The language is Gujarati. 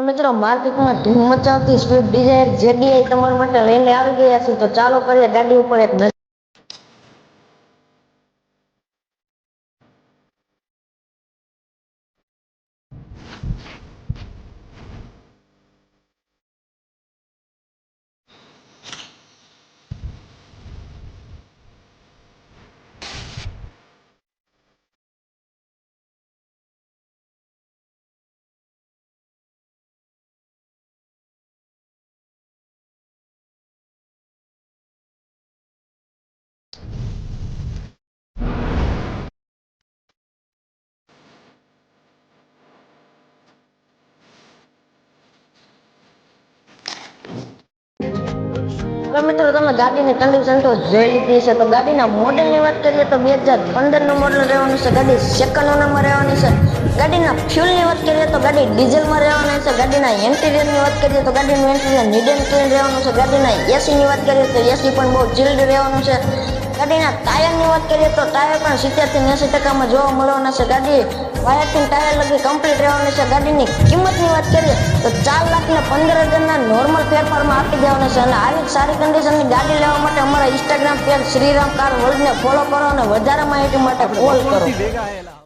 મિત્રો માર્કેટમાં ધૂમ મચાવતી સ્વિફ્ટ ડિઝાયર જેડીઆઈ તમારા માટે લઈને આવી ગયા છે. તો ચાલો કરીએ ગાડી ઉપર એક નજર. હવે મિત્રો તમે ગાડીની કન્ડિશન તો જોઈ લીધી છે. તો ગાડીના મોડલની વાત કરીએ તો 2015નું મોડલ રહેવાનું છે. ગાડી સેકન્ડ ઓનરમાં રહેવાની છે. ગાડીના ફ્યુલની વાત કરીએ તો ગાડી ડીઝલમાં રહેવાની છે. ગાડીના ઇન્ટિરિયરની વાત કરીએ તો ગાડીનું ઇન્ટિરિયર નીટ એન્ડ ક્લીન રહેવાનું છે. ગાડીના એસીની વાત કરીએ તો એસી પણ બહુ ચિલ્ડ રહેવાનું છે. ગાડીના ટાયરની વાત કરીએ તો ટાયર પણ 70 થી 80% જોવા મળવાના છે. ગાડી વાયરથી ટાયર લગી કમ્પ્લીટ રહેવાની છે. ગાડીની કિંમતની વાત કરીએ તો 4,15,000ના નોર્મલ ફેરફારમાં આપી દેવાના છે. અને આવી સારી કન્ડિશનની ગાડી લેવા માટે અમારા ઇન્સ્ટાગ્રામ પેજ શ્રીરામ કાર વર્લ્ડને ફોલો કરો અને વધારે માહિતી માટે કોલ કરો.